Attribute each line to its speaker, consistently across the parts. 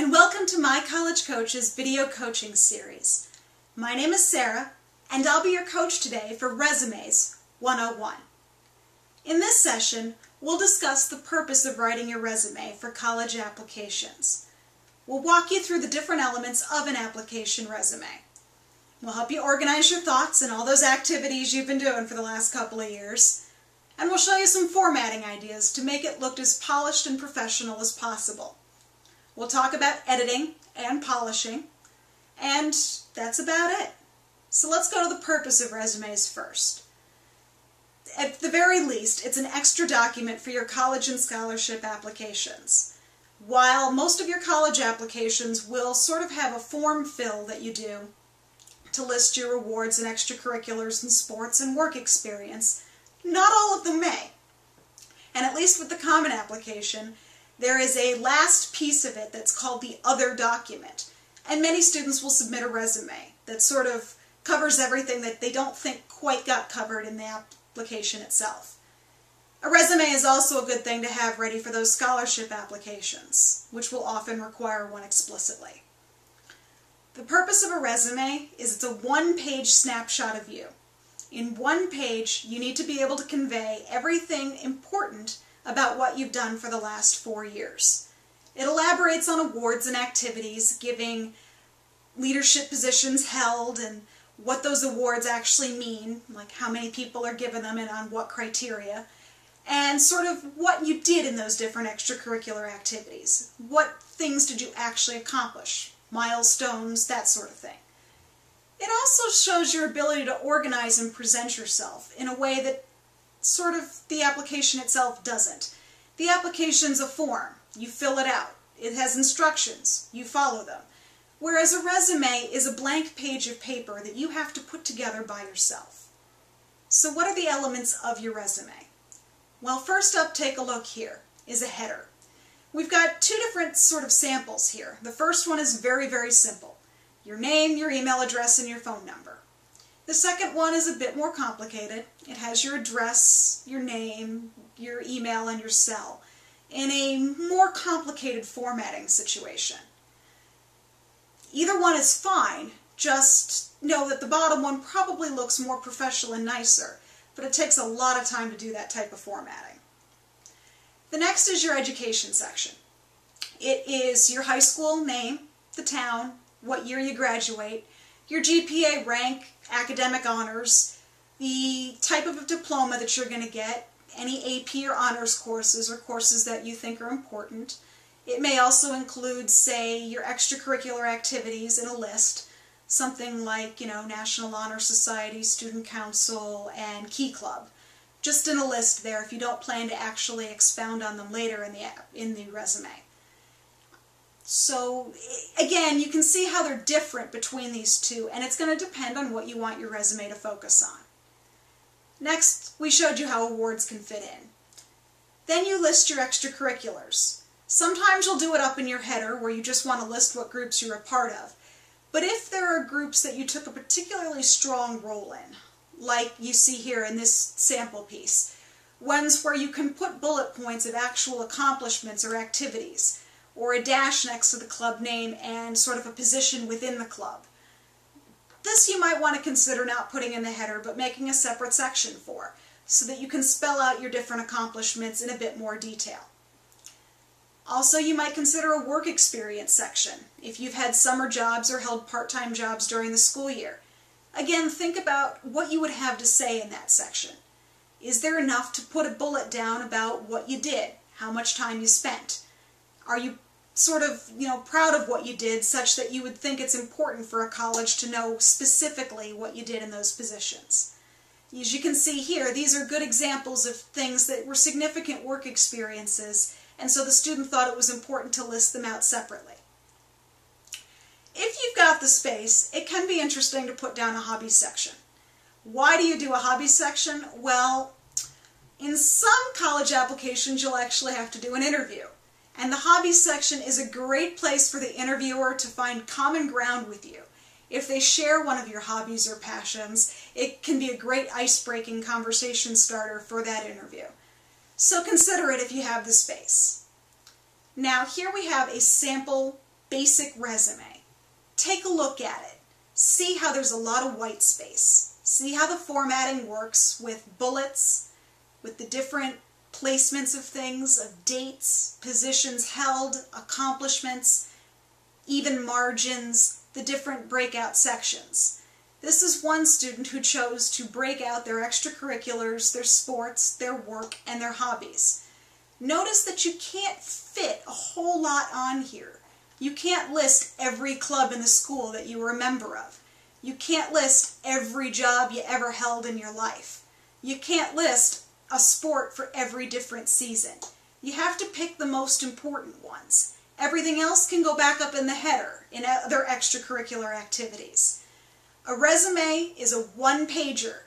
Speaker 1: and welcome to My College Coaches video coaching series. My name is Sarah, and I'll be your coach today for Resumes 101. In this session, we'll discuss the purpose of writing your resume for college applications. We'll walk you through the different elements of an application resume. We'll help you organize your thoughts and all those activities you've been doing for the last couple of years. And we'll show you some formatting ideas to make it look as polished and professional as possible. We'll talk about editing and polishing, and that's about it. So let's go to the purpose of resumes first. At the very least, it's an extra document for your college and scholarship applications. While most of your college applications will sort of have a form fill that you do to list your awards and extracurriculars and sports and work experience, not all of them may. And at least with the Common Application, there is a last piece of it that's called the Other document. And many students will submit a resume that sort of covers everything that they don't think quite got covered in the application itself. A resume is also a good thing to have ready for those scholarship applications, which will often require one explicitly. The purpose of a resume is it's a one-page snapshot of you. In one page, you need to be able to convey everything important about what you've done for the last 4 years. It elaborates on awards and activities, giving leadership positions held and what those awards actually mean, like how many people are given them and on what criteria, and sort of what you did in those different extracurricular activities. What things did you actually accomplish? Milestones, that sort of thing. It also shows your ability to organize and present yourself in a way that sort of the application itself doesn't. The application's a form. You fill it out. It has instructions. You follow them. Whereas a resume is a blank page of paper that you have to put together by yourself. So what are the elements of your resume? Well, first up, take a look here, is a header. We've got two different sort of samples here. The first one is very, very simple. Your name, your email address, and your phone number. The second one is a bit more complicated. It has your address, your name, your email, and your cell in a more complicated formatting situation. Either one is fine, just know that the bottom one probably looks more professional and nicer, but it takes a lot of time to do that type of formatting. The next is your education section. It is your high school name, the town, what year you graduate, your GPA rank, academic honors, the type of diploma that you're going to get, any AP or honors courses or courses that you think are important. It may also include, say, your extracurricular activities in a list, something like, National Honor Society, Student Council, and Key Club. Just in a list there if you don't plan to actually expound on them later in the resume. So again, you can see how they're different between these two, and it's going to depend on what you want your resume to focus on. Next, we showed you how awards can fit in. Then you list your extracurriculars. Sometimes you'll do it up in your header where you just want to list what groups you're a part of. But if there are groups that you took a particularly strong role in, like you see here in this sample piece, ones where you can put bullet points of actual accomplishments or activities, or a dash next to the club name and sort of a position within the club. This you might want to consider not putting in the header, but making a separate section for, so that you can spell out your different accomplishments in a bit more detail. Also, you might consider a work experience section, if you've had summer jobs or held part-time jobs during the school year. Again, think about what you would have to say in that section. Is there enough to put a bullet down about what you did, how much time you spent? Are you sort of, proud of what you did such that you would think it's important for a college to know specifically what you did in those positions? As you can see here, these are good examples of things that were significant work experiences, and so the student thought it was important to list them out separately. If you've got the space, it can be interesting to put down a hobby section. Why do you do a hobby section? Well, in some college applications you'll actually have to do an interview. And the hobby section is a great place for the interviewer to find common ground with you. If they share one of your hobbies or passions, it can be a great ice-breaking conversation starter for that interview. So consider it if you have the space. Now here we have a sample basic resume. Take a look at it. See how there's a lot of white space. See how the formatting works with bullets, with the different placements of things, of dates, positions held, accomplishments, even margins, the different breakout sections. This is one student who chose to break out their extracurriculars, their sports, their work, and their hobbies. Notice that you can't fit a whole lot on here. You can't list every club in the school that you were a member of. You can't list every job you ever held in your life. You can't list a sport for every different season. You have to pick the most important ones. Everything else can go back up in the header in other extracurricular activities. A resume is a one-pager,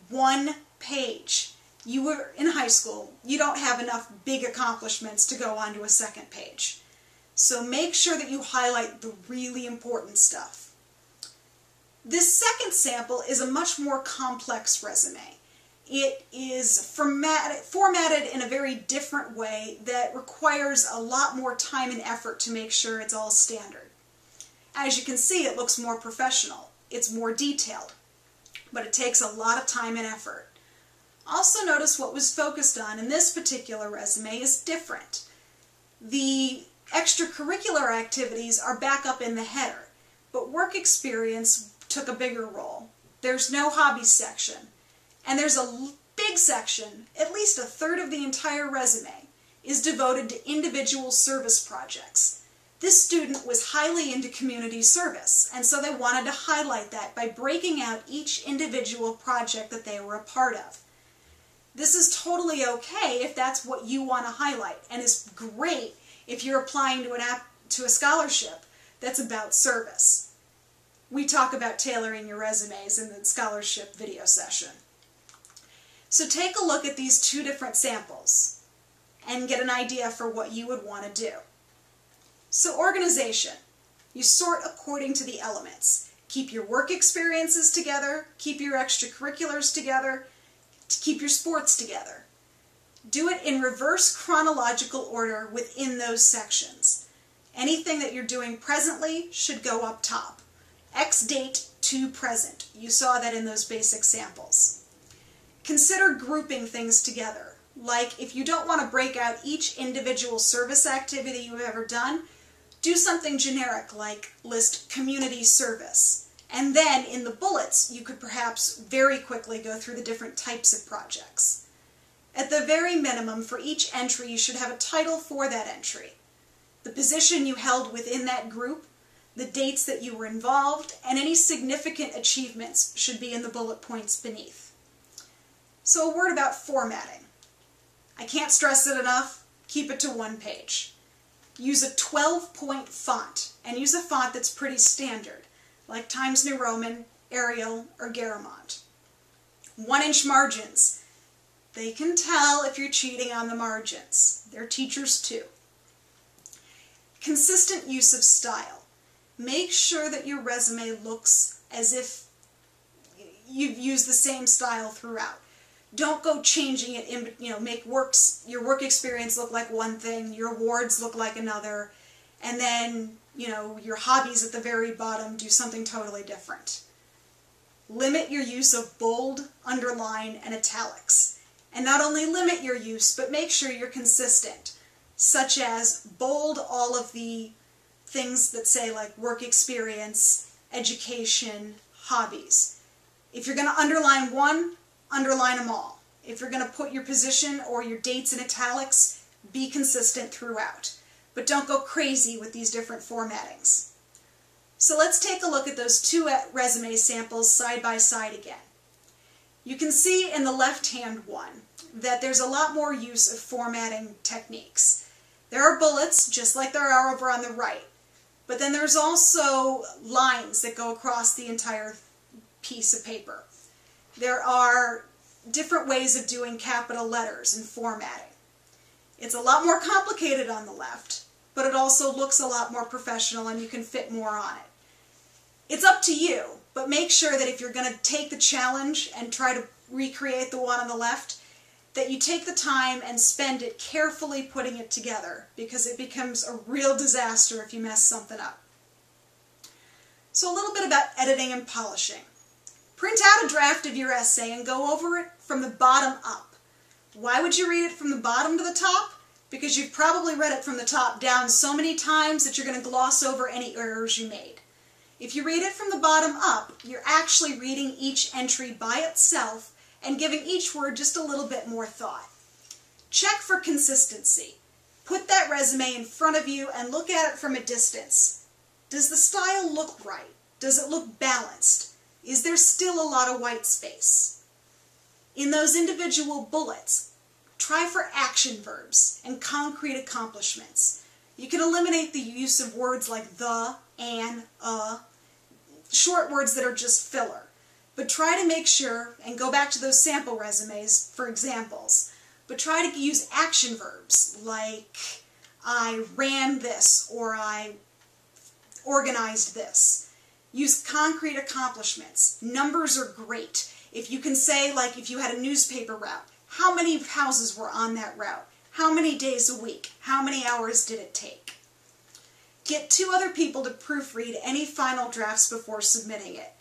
Speaker 1: one page. You were in high school, you don't have enough big accomplishments to go onto a second page. So make sure that you highlight the really important stuff. This second sample is a much more complex resume. It is formatted in a very different way that requires a lot more time and effort to make sure it's all standard. As you can see, it looks more professional. It's more detailed, but it takes a lot of time and effort. Also notice what was focused on in this particular resume is different. The extracurricular activities are back up in the header, but work experience took a bigger role. There's no hobbies section, and there's a big section, at least a third of the entire resume, is devoted to individual service projects. This student was highly into community service, and so they wanted to highlight that by breaking out each individual project that they were a part of. This is totally okay if that's what you want to highlight, and is great if you're applying to a scholarship that's about service. We talk about tailoring your resumes in the scholarship video session. So take a look at these two different samples and get an idea for what you would want to do. So organization. You sort according to the elements. Keep your work experiences together, keep your extracurriculars together, keep your sports together. Do it in reverse chronological order within those sections. Anything that you're doing presently should go up top. X date to present. You saw that in those basic samples. Consider grouping things together. Like if you don't want to break out each individual service activity you've ever done, do something generic like list community service. And then in the bullets, you could perhaps very quickly go through the different types of projects. At the very minimum, for each entry, you should have a title for that entry, the position you held within that group, the dates that you were involved, and any significant achievements should be in the bullet points beneath. So a word about formatting. I can't stress it enough, keep it to one page. Use a 12-point font, and use a font that's pretty standard, like Times New Roman, Arial, or Garamond. 1-inch margins. They can tell if you're cheating on the margins. They're teachers too. Consistent use of style. Make sure that your resume looks as if you've used the same style throughout. Don't go changing it, make your work experience look like one thing, your awards look like another, and then, your hobbies at the very bottom do something totally different. Limit your use of bold, underline, and italics. And not only limit your use, but make sure you're consistent, such as bold all of the things that say like work experience, education, hobbies. If you're going to underline one, underline them all. If you're going to put your position or your dates in italics, be consistent throughout. But don't go crazy with these different formattings. So let's take a look at those two resume samples side by side again. You can see in the left-hand one that there's a lot more use of formatting techniques. There are bullets, just like there are over on the right, but then there's also lines that go across the entire piece of paper. There are different ways of doing capital letters and formatting. It's a lot more complicated on the left, but it also looks a lot more professional and you can fit more on it. It's up to you, but make sure that if you're going to take the challenge and try to recreate the one on the left, that you take the time and spend it carefully putting it together, because it becomes a real disaster if you mess something up. So a little bit about editing and polishing. Print out a draft of your essay and go over it from the bottom up. Why would you read it from the bottom to the top? Because you've probably read it from the top down so many times that you're going to gloss over any errors you made. If you read it from the bottom up, you're actually reading each entry by itself and giving each word just a little bit more thought. Check for consistency. Put that resume in front of you and look at it from a distance. Does the style look right? Does it look balanced? Is there still a lot of white space? In those individual bullets, try for action verbs and concrete accomplishments. You can eliminate the use of words like the, and, short words that are just filler. But try to make sure, and go back to those sample resumes for examples, but try to use action verbs like I ran this or I organized this. Use concrete accomplishments. Numbers are great. If you can say, like if you had a newspaper route, how many houses were on that route? How many days a week? How many hours did it take? Get 2 other people to proofread any final drafts before submitting it.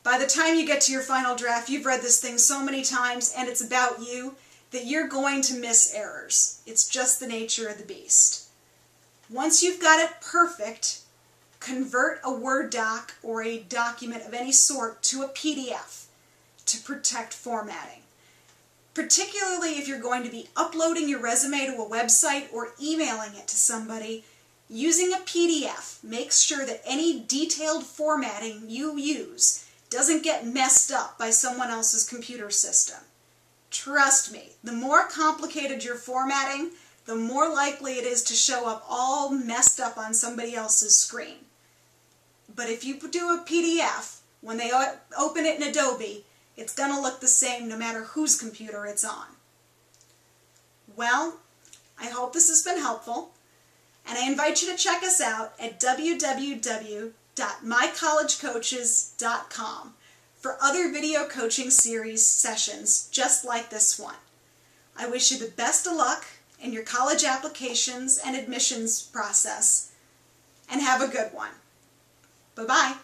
Speaker 1: By the time you get to your final draft, you've read this thing so many times and it's about you that you're going to miss errors. It's just the nature of the beast. Once you've got it perfect, convert a Word doc or a document of any sort to a PDF to protect formatting. Particularly if you're going to be uploading your resume to a website or emailing it to somebody, using a PDF makes sure that any detailed formatting you use doesn't get messed up by someone else's computer system. Trust me, the more complicated your formatting, the more likely it is to show up all messed up on somebody else's screen. But if you do a PDF, when they open it in Adobe, it's going to look the same no matter whose computer it's on. Well, I hope this has been helpful, and I invite you to check us out at www.mycollegecoaches.com for other video coaching series sessions just like this one. I wish you the best of luck in your college applications and admissions process, and have a good one. Bye-bye.